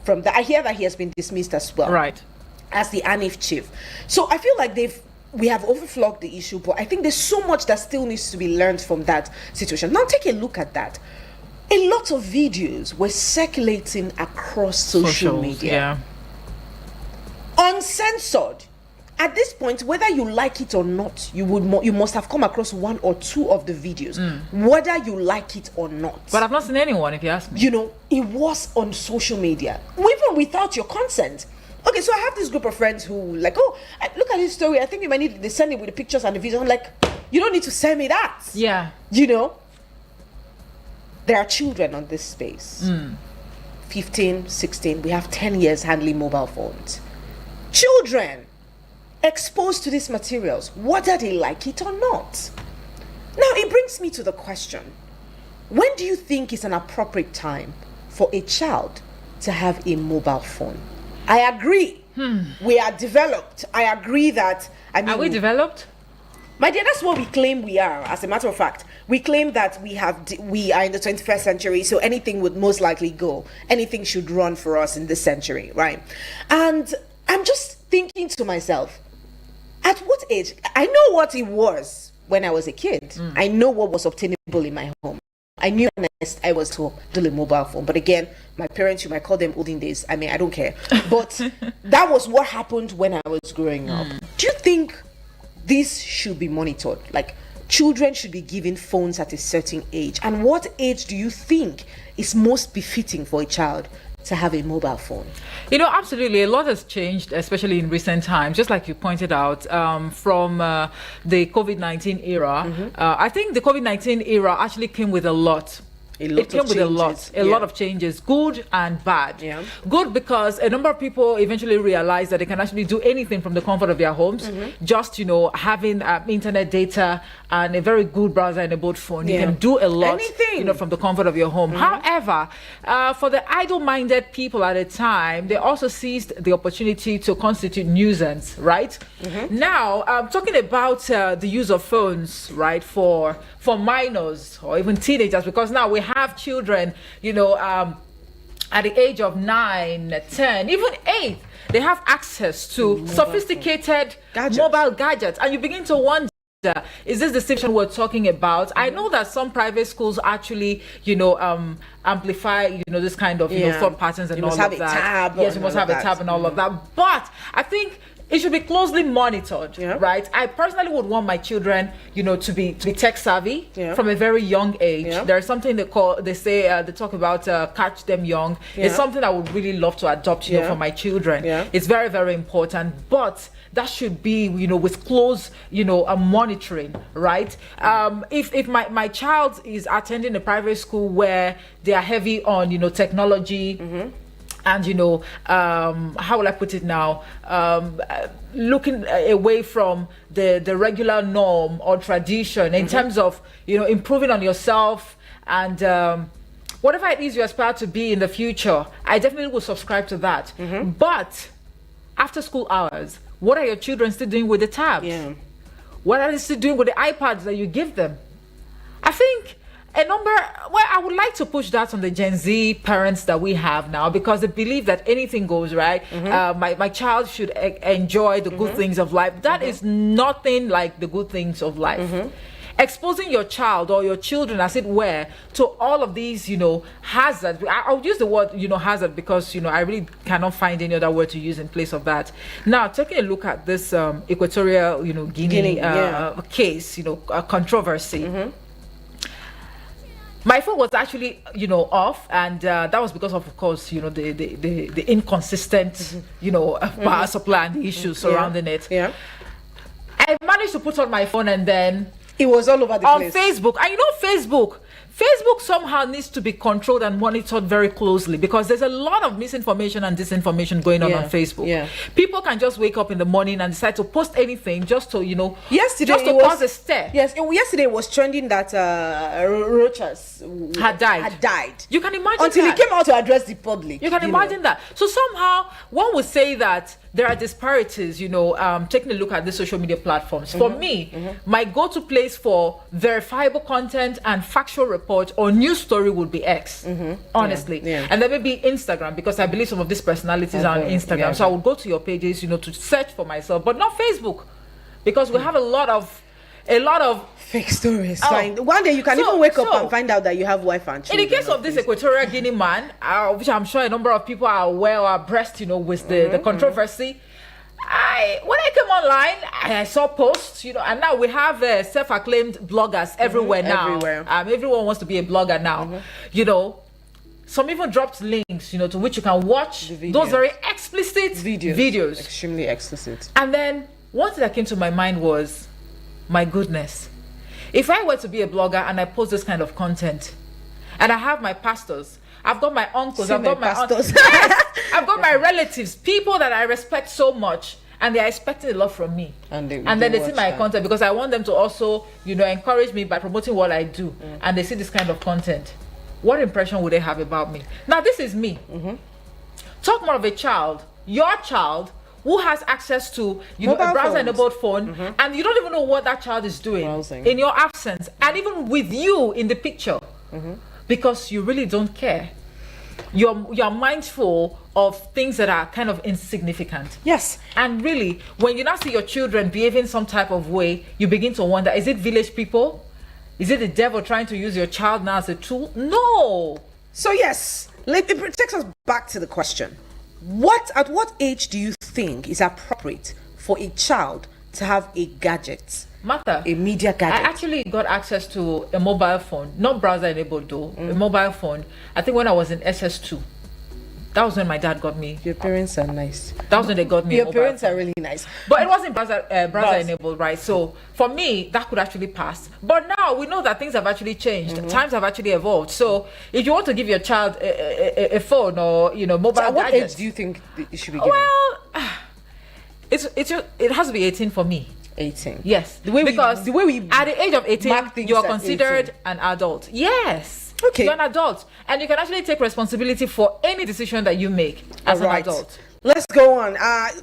from that. I hear that he has been dismissed as well. Right. As the ANIF chief. So I feel like we have overflogged the issue, but I think there's so much that still needs to be learned from that situation. Now take a look at that. A lot of videos were circulating across social media. Yeah. Uncensored. At this point, whether you like it or not, you must have come across one or two of the videos, whether you like it or not. But I've not seen anyone, if you ask me. You know, it was on social media, even without your consent. Okay, so I have this group of friends who like, oh, look at this story. I think you might need. They send it with the pictures and the videos. I'm like, you don't need to send me that. Yeah. You know, there are children on this space. 15, 16. We have 10 years handling mobile phones. Children exposed to these materials, whether they like it or not. Now, it brings me to the question, when do you think is an appropriate time for a child to have a mobile phone? I agree. We are developed. I agree that, are we developed? My dear, that's what we claim we are. As a matter of fact, we claim that we are in the 21st century, so anything would most likely go. Anything should run for us in this century, right? And I'm just thinking to myself, at what age? I know what it was when I was a kid. I know what was obtainable in my home. I knew I was to do a mobile phone. But again, my parents, you might call them olden days. I mean, I don't care. But that was what happened when I was growing up. Do you think this should be monitored? Like, children should be given phones at a certain age? And what age do you think is most befitting for a child to have a mobile phone? You know, absolutely. A lot has changed, especially in recent times, just like you pointed out, from the COVID-19 era. I think the COVID-19 era actually came with a lot. It came with a lot of changes, good and bad. Good because a number of people eventually realized that they can actually do anything from the comfort of their homes. Just, you know, having internet data and a very good browser-enabled phone, you can do a lot, you know, from the comfort of your home. However, for the idle-minded people at the time, they also seized the opportunity to constitute nuisance, right? Now, talking about the use of phones, right, for minors or even teenagers, because now we have children, you know, at the age of 9, 10, even 8, they have access to sophisticated mobile gadgets, and you begin to wonder, is this the situation we're talking about? I know that some private schools actually, you know, amplify, you know, this kind of, you know, thought patterns and all of that. Yes, you must have a tab and all of that. But I think it should be closely monitored, right? I personally would want my children, you know, to be tech savvy from a very young age. There's something they talk about catch them young. It's something I would really love to adopt, you know, for my children. It's very, very important, but that should be, you know, with close, you know, monitoring, right? If my child is attending a private school where they are heavy on, you know, technology, and, you know, how will I put it now? Looking away from the regular norm or tradition in terms of, you know, improving on yourself and whatever it is you aspire to be in the future, I definitely will subscribe to that. But after school hours, what are your children still doing with the tabs? What are they still doing with the iPads that you give them? I think I would like to push that on the Gen Z parents that we have now, because they believe that anything goes, right? My child should enjoy the good things of life. That is nothing like the good things of life. Exposing your child or your children, as it were, to all of these, you know, hazards. I would use the word, you know, hazard, because, you know, I really cannot find any other word to use in place of that. Now, taking a look at this Equatorial, you know, Guinea case, you know, controversy. My phone was actually, you know, off, and that was because of course, you know, the inconsistent, you know, power supply and the issues surrounding it. I managed to put on my phone, and then it was all over the place. On Facebook. And you know, Facebook somehow needs to be controlled and monitored very closely, because there's a lot of misinformation and disinformation going on Facebook. People can just wake up in the morning and decide to post anything just to, you know, just to cause a stir. Yesterday was trending that Rochas had died. You can imagine until he came out to address the public. You can imagine that. So somehow one would say that there are disparities, taking a look at the social media platforms. For me, my go-to place for verifiable content and factual report or news story would be X, honestly. Yeah. And then maybe Instagram, because I believe some of these personalities are on Instagram. Yeah. So I would go to your pages, to search for myself, but not Facebook, because we have a lot of fake stories. One day you can even wake up and find out that you have wife and children. In the case of this Equatorial Guinea man, which I'm sure a number of people are aware or abreast, with the controversy. When I came online, I saw posts, and now we have self-acclaimed bloggers everywhere now. Everywhere. Everyone wants to be a blogger now. Some even dropped links, to which you can watch those very explicit videos. Extremely explicit. And then one thing that came to my mind was, my goodness, if I were to be a blogger and I post this kind of content, and I have my pastors, I've got my uncles, I've got my aunts, I've got my relatives, people that I respect so much, and they are expecting a lot from me. And then they see my content, because I want them to also, encourage me by promoting what I do. And they see this kind of content. What impression would they have about me? Now, this is me. Talk more of a child, your child, who has access to a browser-enabled phone, and you don't even know what that child is doing in your absence, and even with you in the picture, because you really don't care. You're mindful of things that are kind of insignificant. Yes. And really, when you now see your children behaving some type of way, you begin to wonder, is it village people? Is it the devil trying to use your child now as a tool? No. So yes, it takes us back to the question. At what age do you think is appropriate for a child to have a gadget? Martha, a media gadget. I actually got access to a mobile phone, not browser enabled though, a mobile phone. I think when I was in SS2. That was when my dad got me. Your parents are nice. That was when they got me. Your parents are really nice. But it wasn't browser enabled, right? So for me, that could actually pass. But now we know that things have actually changed. Times have actually evolved. So if you want to give your child a phone or mobile at what gadget, age do you think it should be given? Well, it has to be 18 for me. 18. Yes. The way we at the age of 18, you are considered 18. an adult. Yes. Okay. You're an adult, and you can actually take responsibility for any decision that you make as an adult. Let's go on.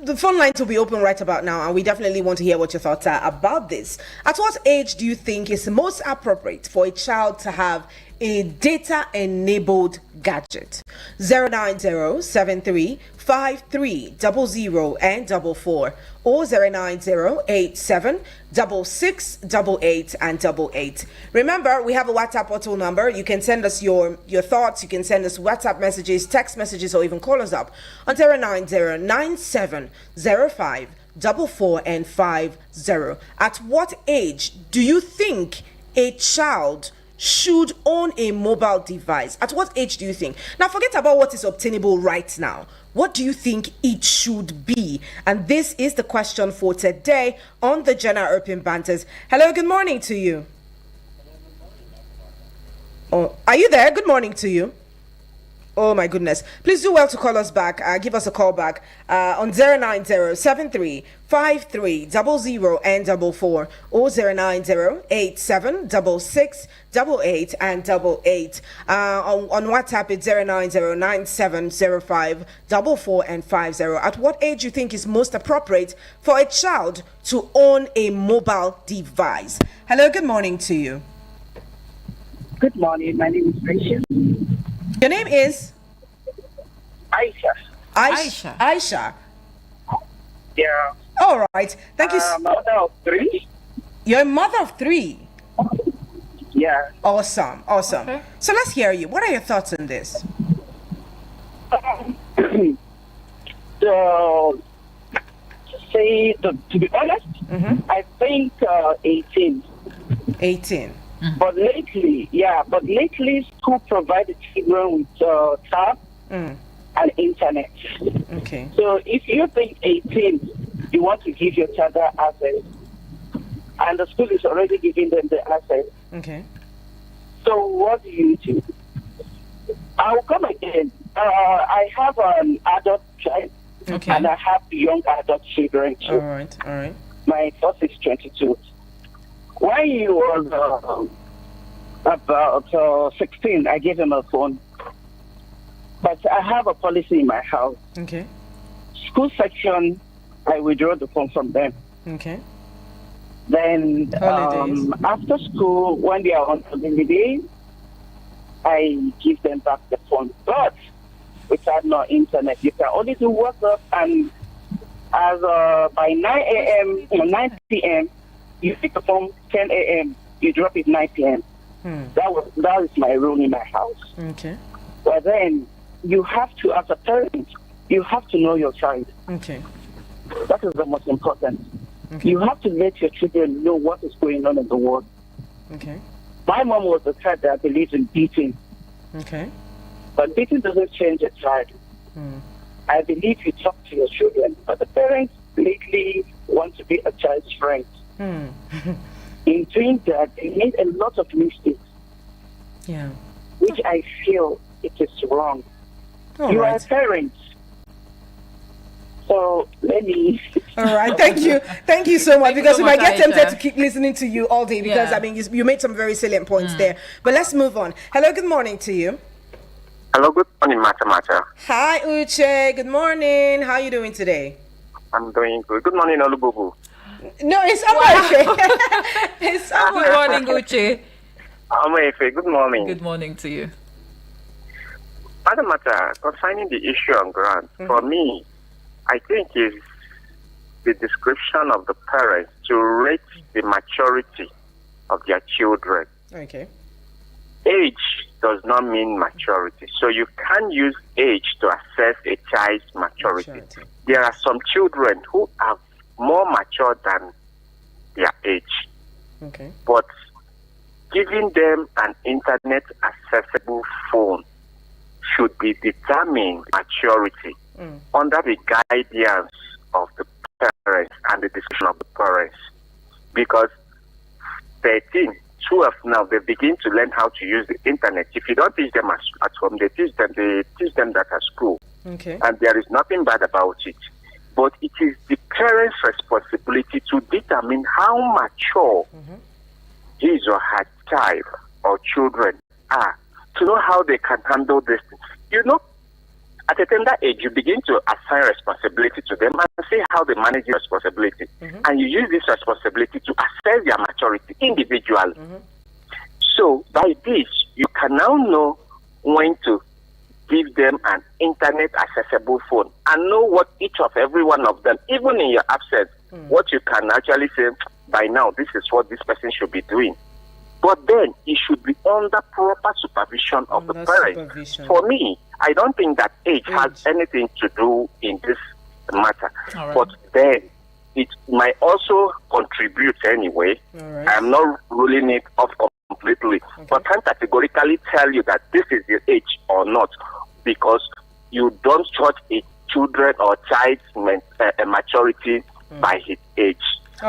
The phone lines will be open right about now, and we definitely want to hear what your thoughts are about this. At what age do you think is most appropriate for a child to have a data-enabled gadget? 090-7353-00 and 44 or 090-8766-88 and 88. Remember, we have a WhatsApp portal number. You can send us your thoughts. You can send us WhatsApp messages, text messages, or even call us up on 090-9705-44 and 50. At what age do you think a child should own a mobile device? At what age do you think? Now, forget about what is obtainable right now. What do you think it should be? And this is the question for today on the General Open Banters. Hello, good morning to you. Oh, are you there? Good morning to you. Oh my goodness. Please do well to call us back. Give us a call back on 090-7353-00 and 44 or 090-8766-88 and 88. On WhatsApp, it's 090-9705-44 and 50. At what age do you think is most appropriate for a child to own a mobile device? Hello, good morning to you. Good morning. My name is Rachel. Your name is? Aisha. Aisha. Yeah. All right. Thank you. Mother of 3. You're a mother of 3. Yeah. Awesome. Okay. So let's hear you. What are your thoughts on this? To be honest, I think 18. 18. But lately, school provided children with tab and internet. Okay. So if you think 18, you want to give your child that access, and the school is already giving them the access. Okay. So what do you do? I'll come again. I have an adult child, Okay. and I have young adult children too. All right. My first is 22. When he was about 16, I gave him a phone. But I have a policy in my house. Okay. School section, I withdraw the phone from them. Okay. Then after school, when they are on holiday, I give them back the phone. But without no internet, you can only do WhatsApp, and as by 9 a.m. or 9 p.m., you pick the phone 10 a.m., you drop it 9 p.m. That is my rule in my house. Okay. But then you have to, as a parent, you have to know your child. Okay. That is the most important. Okay. You have to let your children know what is going on in the world. Okay. My mom was the type that believes in beating. Okay. But beating doesn't change a child. I believe you talk to your children, but the parents lately want to be a child's friend. In doing that, they made a lot of mistakes. Yeah. Which I feel it is wrong. You are a parent. So let me. All right, thank you so much. Because you might get tempted to keep listening to you all day. Because I mean, you made some very salient points there. But let's move on. Hello, good morning to you. Hello, good morning, Mata. Hi, Uche. Good morning. How are you doing today? I'm doing good. Good morning, Olububu. No, it's okay. It's okay. Good morning, Uche. Amefe, good morning. Good morning to you. Mata, concerning the issue on grant, for me, I think is the description of the parents to rate the maturity of their children. Okay. Age does not mean maturity. So you can't use age to assess a child's maturity. There are some children who are more mature than their age. Okay. But giving them an internet accessible phone should be determined maturity under the guidance of the parents and the discussion of the parents. Because 13, 12 now, they begin to learn how to use the internet. If you don't teach them at home, they teach them that at school. Okay. And there is nothing bad about it. But it is the parents' responsibility to determine how mature his or her child or children are, to know how they can handle this. You know, at a tender age, you begin to assign responsibility to them and see how they manage your responsibility. And you use this responsibility to assess their maturity individually. So by this, you can now know when to give them an internet accessible phone and know what each of every one of them, even in your absence, what you can actually say, by now, this is what this person should be doing. But then it should be under proper supervision of the parents. For me, I don't think that age has anything to do in this matter. But then it might also contribute anyway. I'm not ruling it off completely. But I can't categorically tell you that this is the age or not, because you don't judge a children or child's maturity by his age.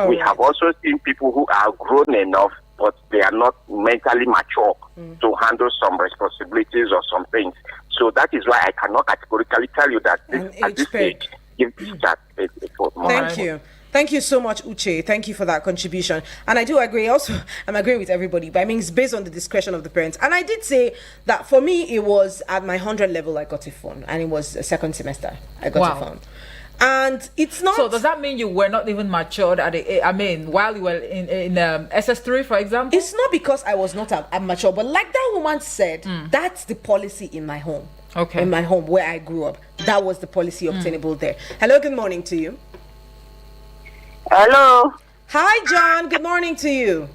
We have also seen people who are grown enough, but they are not mentally mature to handle some responsibilities or some things. So that is why I cannot categorically tell you that at this age, give this child a phone. Thank you. Thank you so much, Uche. Thank you for that contribution. And I do agree. Also, I'm agreeing with everybody, but I mean, it's based on the discretion of the parents. And I did say that for me, it was at my 100 level, I got a phone. And it was a second semester, I got a phone. And it's not. So does that mean you were not even matured at while you were in SS3, for example? It's not because I was not mature, but like that woman said, that's the policy in my home. Okay. In my home where I grew up, that was the policy obtainable there. Hello, good morning to you. Hello. Hi, John. Good morning to you.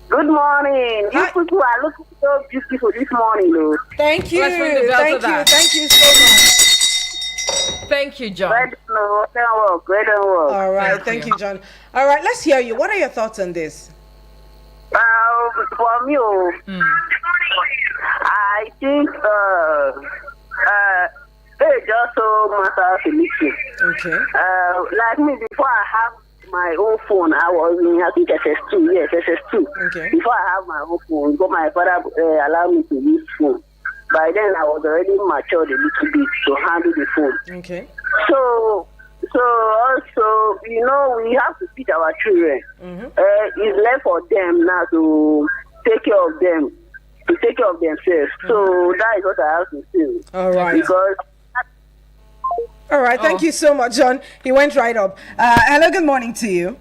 Good morning. You people are looking so beautiful this morning, though. Thank you. Thank you so much. Thank you, John. Great work. All right, thank you, John. All right, let's hear you. What are your thoughts on this? For me, I think age also matters a little. Okay. Like me, before I have my own phone, I was in, I think, SS2. Yes, SS2. Okay. Before I have my own phone, but my father allowed me to use phone. By then, I was already matured a little bit to handle the phone. Okay. So also, we have to teach our children. It's left for them now to take care of them, to take care of themselves. So that is what I have to say. All right. Because. All right, thank you so much, John. He went right up. Hello, good morning to you.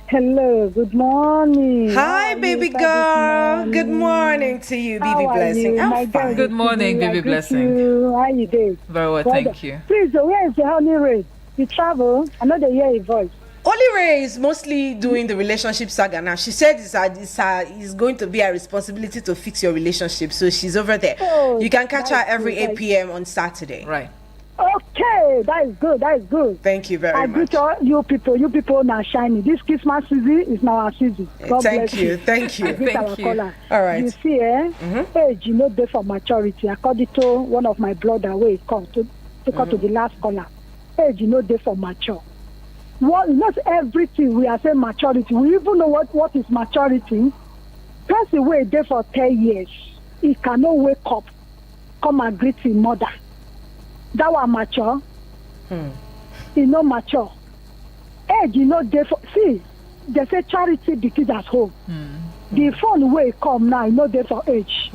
Hello, good morning. Hi, baby girl. Good morning to you, Baby Blessing. I'm fine. Good morning, Baby Blessing. How you doing? Very well, thank you. Please, where is the honey ray? You travel? I know they hear your voice. Oli Ray is mostly doing the relationship saga now. She said it's going to be her responsibility to fix your relationship. So she's over there. Oh, you can catch her every good, 8 p.m. on Saturday. Right. Okay, that is good. That is good. Thank you very I much. greet all you people. You people now shining. This Christmas season is now our season. God Thank bless you. Thank you. I greet Thank our you. caller. All right. You see, age, you know, there for maturity. According to one of my brother, where he come to the last caller. Age, you know, there for mature. Not everything we are saying maturity. We even know what is maturity. Person away there for 10 years. He cannot wake up, come and greet his mother. That was mature. He not mature. Age, you know, there for see, they say charity begins at home. The phone way come now, you know, there for age.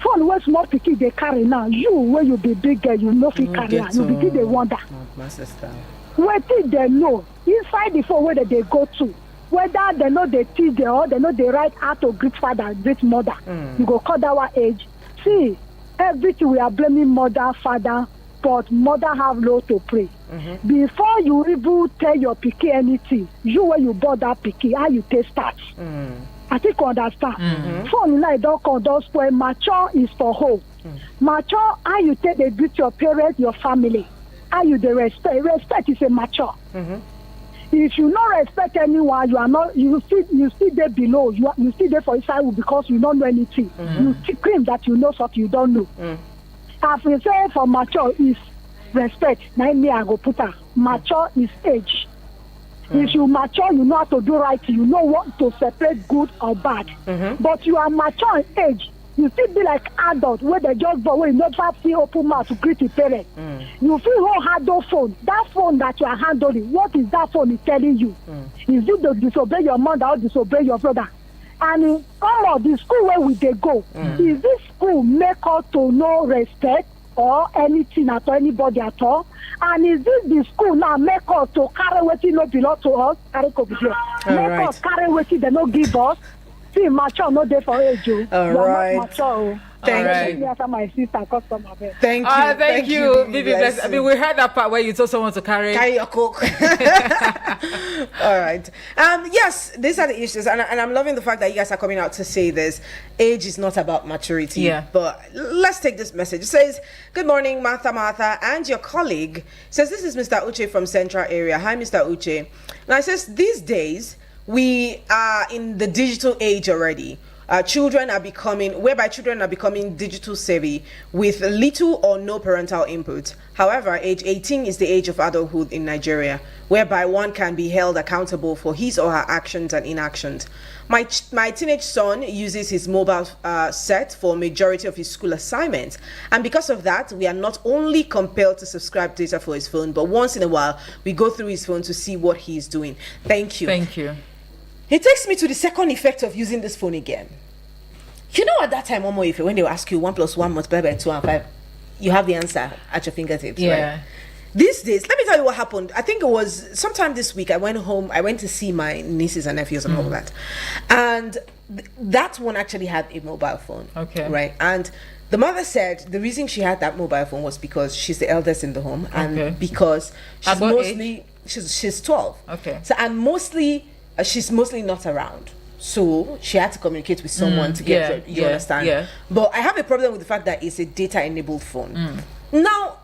Phone where small pikin they carry now. You where you be big girl, you know fit carry am. You begin dey wonder. My sister. Wetin they know inside the phone where they go to, whether they know they teach them or they know they write how to greet father, greet mother. You go call that one age. See, everything we are blaming mother, father, but mother have law to pray. Before you even tell your pikin anything, you when you bought that pikin, how you take start. I think you understand. Phone now don't spoil. Mature is for home. Mature, how you take the greet your parents, your family. How you the respect. Respect is a mature. If you not respect anyone, you are not. You still there below. You still there for inside because you don't know anything. You claim that you know something you don't know. As we say for mature is respect. Now me I go put her. Mature is age. If you mature, you know how to do right. You know what to separate good or bad. But you are mature in age. You still be like adult where they just go where you never see open mouth to greet your parents. You feel hold handle phone. That phone that you are handling, what is that phone is telling you? Is it to disobey your mother or disobey your brother? And in all of the school where we they go, is this school make us to no respect or anything at all, anybody at all? And is this the school now make us to carry what no belong to us? Carry make us carry what they no give us. See, mature no day for age. All right. Mature. Thank you. After my sister customer. Thank you. Thank you, Bibi Blessing. I mean, we heard that part where you told someone to carry your coke. All right. Yes, these are the issues, and I'm loving the fact that you guys are coming out to say this. Age is not about maturity. Yeah. But let's take this message. It says, "Good morning, Martha, and your colleague." It says, "This is Mr. Uche from Central Area. Hi, Mr. Uche." Now it says, "These days we are in the digital age already." Children are becoming digital savvy with little or no parental input. However, age 18 is the age of adulthood in Nigeria, whereby one can be held accountable for his or her actions and inactions. My teenage son uses his mobile set for majority of his school assignments, and because of that, we are not only compelled to subscribe data for his phone, but once in a while, we go through his phone to see what he's doing. Thank you. Thank you. It takes me to the second effect of using this phone again. You know, at that time, Momo, if when they will ask you 1 + 1 multiplied by 2 and 5, you have the answer at your fingertips, right? These days, let me tell you what happened. I think it was sometime this week. I went home. I went to see my nieces and nephews and all that, and that one actually had a mobile phone. Okay. Right, and the mother said the reason she had that mobile phone was because she's the eldest in the home, and because she's 12. Okay. So she's mostly not around. So she had to communicate with someone to get you understand? Yeah. But I have a problem with the fact that it's a data-enabled phone. Now,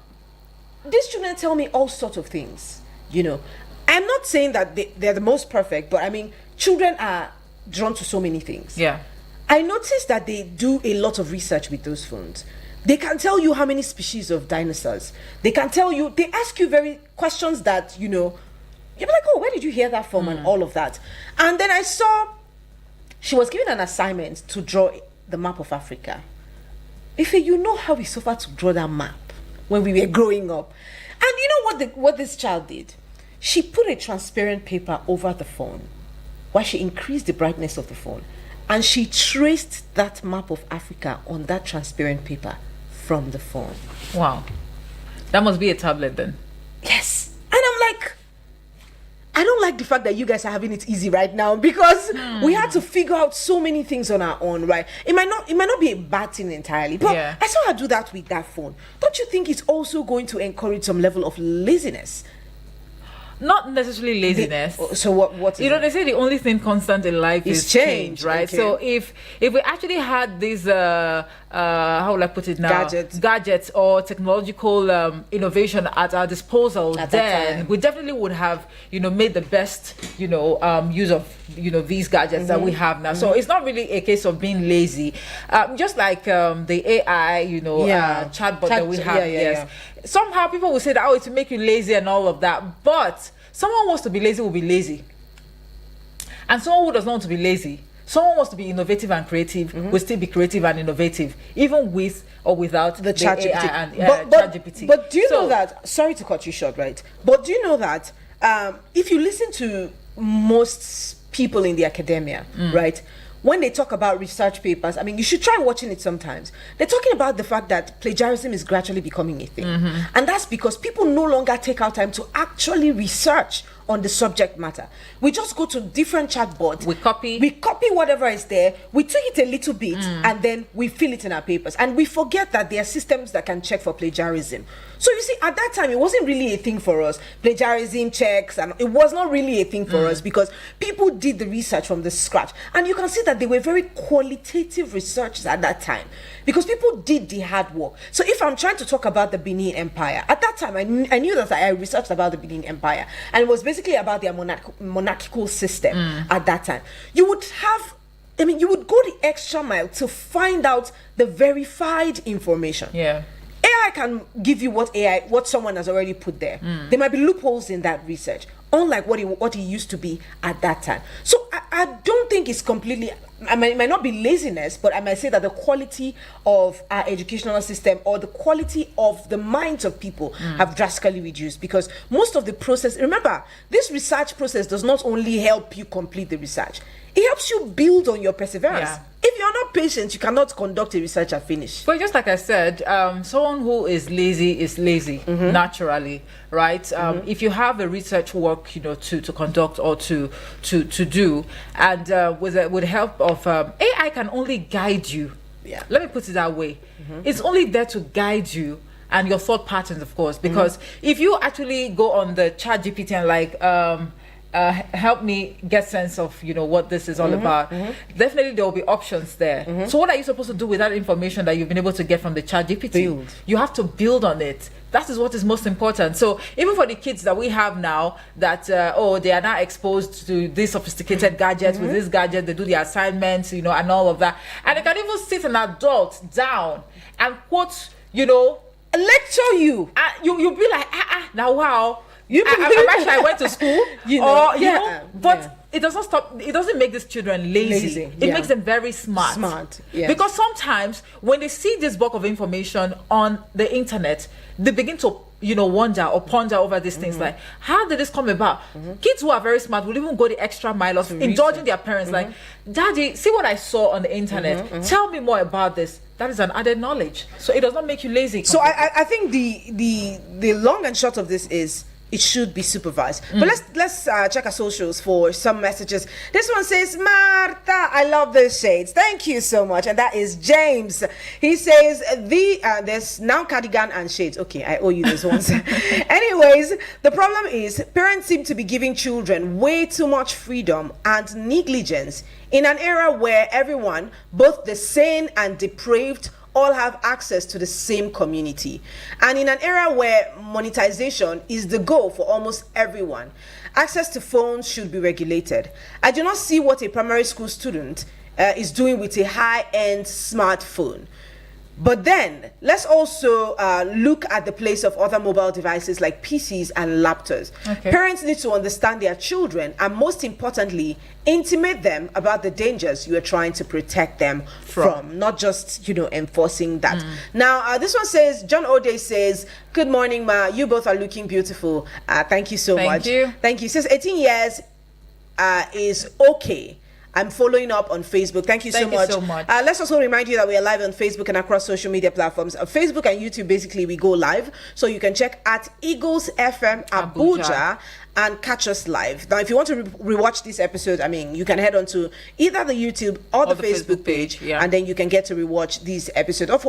these children tell me all sorts of things, you know. I'm not saying that they're the most perfect, but I mean, children are drawn to so many things. Yeah. I noticed that they do a lot of research with those phones. They can tell you how many species of dinosaurs. They ask you very questions that, you know, you're like, oh, where did you hear that from? And all of that. And then I saw she was given an assignment to draw the map of Africa. If you know how we suffered to draw that map when we were growing up. And you know what this child did? She put a transparent paper over the phone while she increased the brightness of the phone. And she traced that map of Africa on that transparent paper from the phone. Wow. That must be a tablet then. Yes. And I'm like, I don't like the fact that you guys are having it easy right now, because we had to figure out so many things on our own, right? It might not be a bad thing entirely, but Yeah. I saw her do that with that phone. Don't you think it's also going to encourage some level of laziness? Not necessarily laziness. So what is You know, it? they say the only thing constant in life Is is change, change, right? okay. So if we actually had these how will I put it now, Gadgets. or technological innovation at our disposal, At that then time. we definitely would have, you know, made the best, you know, use of, you know, these gadgets that we have now. So it's not really a case of being lazy, just like the AI, you know, chatbot that we have. Yes, somehow people will say that, oh, it will make you lazy and all of that, but someone wants to be lazy will be lazy, and someone who does not want to be lazy, someone wants to be innovative and creative, will still be creative and innovative, even with or without The chat AI GPT. and But ChatGPT. But do you So- know that? Sorry to cut you short, right? But do you know that if you listen to most people in the academia, right, when they talk about research papers, I mean, you should try watching it sometimes. They're talking about the fact that plagiarism is gradually becoming a thing, and that's because people no longer take out time to actually research on the subject matter. We just go to different chatbots. We copy whatever is there, we take it a little bit, and then we fill it in our papers. And we forget that there are systems that can check for plagiarism. So you see, at that time, it wasn't really a thing for us. Plagiarism checks, and it was not really a thing for us, because people did the research from the scratch. And you can see that they were very qualitative researchers at that time, because people did the hard work. So if I'm trying to talk about the Benin Empire, at that time, I knew that I researched about the Benin Empire, and it was basically about their monarchical system at that time. You would go the extra mile to find out the verified information. yeah. AI can give you what someone has already put there. There might be loopholes in that research, unlike what it used to be at that time. So I don't think it's completely. It might not be laziness, but I might say that the quality of our educational system, or the quality of the minds of people, have drastically reduced, because most of the process. Remember, this research process does not only help you complete the research; it helps you build on your perseverance. Yeah. If you're not patient, you cannot conduct a research and finish. But just like I said, someone who is lazy naturally, right? If you have a research work, you know, to conduct or to do, and with the help of AI, can only guide you. Yeah. Let me put it that way. It's only there to guide you and your thought patterns, of course, because if you actually go on the chat GPT and like help me get sense of, you know, what this is all about, definitely there will be options there. So what are you supposed to do with that information that you've been able to get from the chat GPT? Build. You have to build on it. That is what is most important. So even for the kids that we have now, that they are now exposed to these sophisticated gadgets, with this gadget they do the assignments, you know, and all of that, and they can even sit an adult down and quote, you know, Lecture you. you'll be like, now wow, You I went to school, You know, or you know, but it doesn't stop. It doesn't make these children lazy. It yeah. makes them very smart. Smart, yes. Because sometimes when they see this bulk of information on the internet, they begin to, you know, wonder or ponder over these things, like, how did this come about? Kids who are very smart will even go the extra mile of indulging their parents, like, Daddy, see what I saw on the internet. Tell me more about this. That is an added knowledge. So it does not make you lazy. So I think the long and short of this is, it should be supervised. But let's check our socials for some messages. This one says, Marta, I love those shades. Thank you so much. And that is James. He says, there's now cardigan and shades. Okay, I owe you those ones. Anyways, the problem is parents seem to be giving children way too much freedom and negligence in an era where everyone, both the sane and depraved, all have access to the same community, and in an era where monetization is the goal for almost everyone. Access to phones should be regulated. I do not see what a primary school student is doing with a high-end smartphone. But then let's also look at the place of other mobile devices like PCs and laptops. Okay. Parents need to understand their children, and most importantly, intimate them about the dangers you are trying to protect them from, not just, you know, enforcing that. Now, this one says, John O'Day says, good morning, Ma. You both are looking beautiful. Thank you so much. Thank you. Thank you. Says 18 years is okay. I'm following up on Facebook. Thank you so much. Let's also remind you that we are live on Facebook and across social media platforms. Facebook and YouTube, basically, we go live. So you can check at Eagles FM Abuja and catch us live. Now, if you want to rewatch this episode, I mean, you can head on to either the YouTube or the Facebook page, and then you can get to rewatch these episodes. Of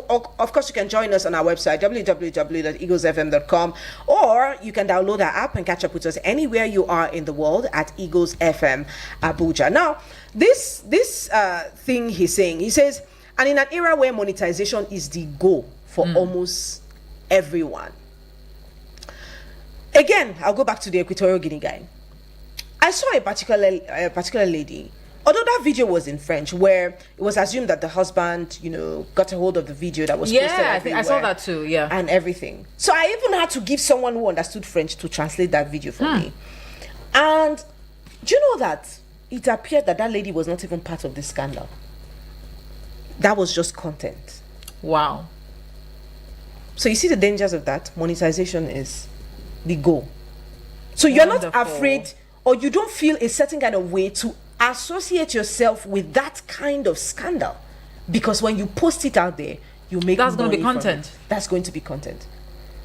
course, you can join us on our website, www.eaglesfm.com, or you can download our app and catch up with us anywhere you are in the world at Eagles FM Abuja. Now, this thing he's saying, he says, and in an era where monetization is the goal for almost everyone. Again, I'll go back to the Equatorial Guinea guy. I saw a particular lady, although that video was in French, where it was assumed that the husband, got a hold of the video that was posted everywhere. I think I saw that too, and everything. So I even had to give someone who understood French to translate that video for me. And do you know that it appeared that lady was not even part of the scandal? That was just content. Wow. So you see the dangers of that? Monetization is the goal. So you're not afraid, or you don't feel a certain kind of way to associate yourself with that kind of scandal, because when you post it out there, you make that's going to be content. That's going to be content.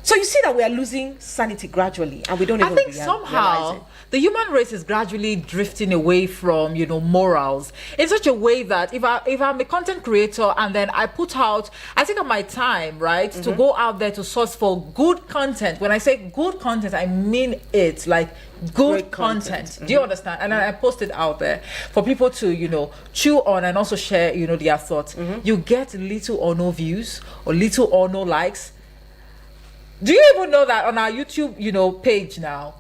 So you see that we are losing sanity gradually, and we don't even realize it. The human race is gradually drifting away from, morals in such a way that if I'm a content creator and then I put out, I take up my time, right, to go out there to source for good content. When I say good content, I mean it, like good content. Do you understand? And I post it out there for people to, chew on and also share, their thoughts. You get little or no views or little or no likes. Do you even know that on our YouTube, page now,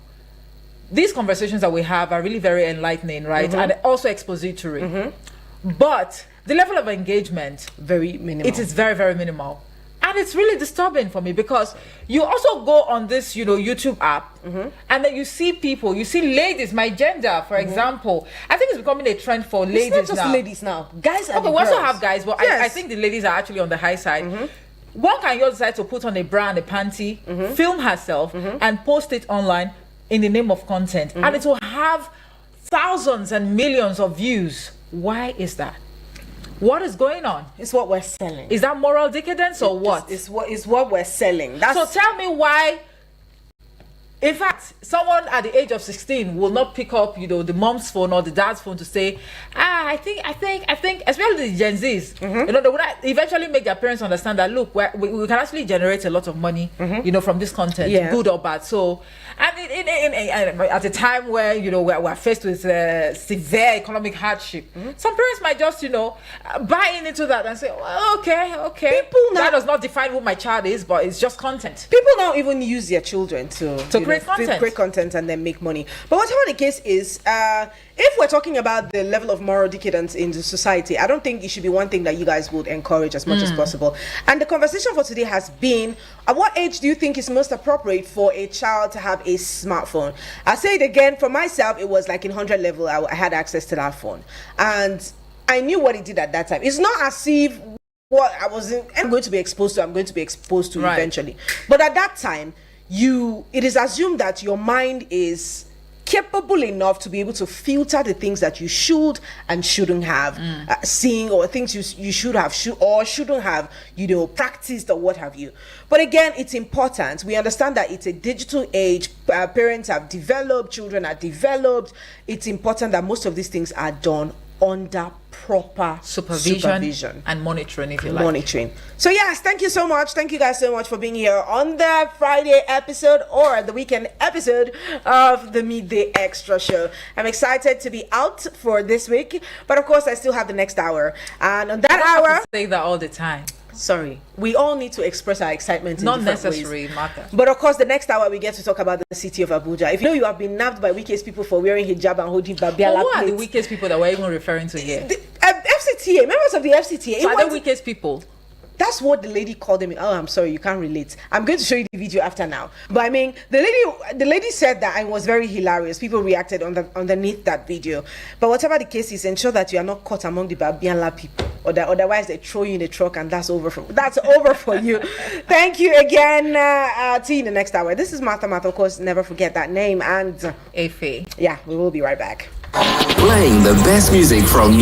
these conversations that we have are really very enlightening, right? And also expository. But the level of engagement, very minimal. It is very, very minimal. And it's really disturbing for me, because you also go on this, YouTube app, and then you see people, you see ladies, my gender, for example. I think it's becoming a trend for ladies now. It's not just ladies now. Guys are we also have guys, but I think the ladies are actually on the high side. One can just decide to put on a bra and a panty, film herself, and post it online in the name of content. And it will have thousands and millions of views. Why is that? What is going on? It's what we're selling. Is that moral decadence or what? It's what we're selling. So tell me why. In fact, someone at the age of 16 will not pick up, the mom's phone or the dad's phone to say, I think, especially the Gen Zs, they would eventually make their parents understand that, look, we can actually generate a lot of money, from this content, good or bad. So, and at a time where, we're faced with severe economic hardship, some parents might just, buy into that and say, well, okay. People now, that does not define who my child is, but it's just content. People now even use their children to create content and then make money. But whatever the case is, if we're talking about the level of moral decadence in the society, I don't think it should be one thing that you guys would encourage as much as possible. And the conversation for today has been, at what age do you think is most appropriate for a child to have a smartphone? I'll say it again, for myself, it was like in 100 level, I had access to that phone. And I knew what it did at that time. It's not as if what I'm going to be exposed to eventually. But at that time, it is assumed that your mind is capable enough to be able to filter the things that you should and shouldn't have seen, or things you should have or shouldn't have practiced, or what have you. But again, it's important. We understand that it's a digital age. Parents have developed, children are developed. It's important that most of these things are done under proper supervision and monitoring, if you like. So yes, thank you so much. Thank you guys so much for being here on the Friday episode or the weekend episode of the Midday Extra Show. I'm excited to be out for this week, but of course I still have the next hour, and on that hour, have to say that all the time. Sorry, we all need to express our excitement in not different necessary ways. Martha. But of course, the next hour we get to talk about the city of Abuja. If you have been nabbed by weakest people for wearing hijab and holding babiala who are plates, the weakest people that we're even referring to here? The FCTA, members of the FCTA. So are the weakest people? That's what the lady called them. Oh, I'm sorry, you can't relate. I'm going to show you the video after now. But I mean, the lady said that, and it was very hilarious. People reacted underneath that video. But whatever the case is, ensure that you are not caught among the Babianla people, or that otherwise they throw you in the truck and that's over for you. Thank you again. See you in the next hour. This is Martha. Of course, never forget that name. And Efe. Yeah, we will be right back. playing the best music from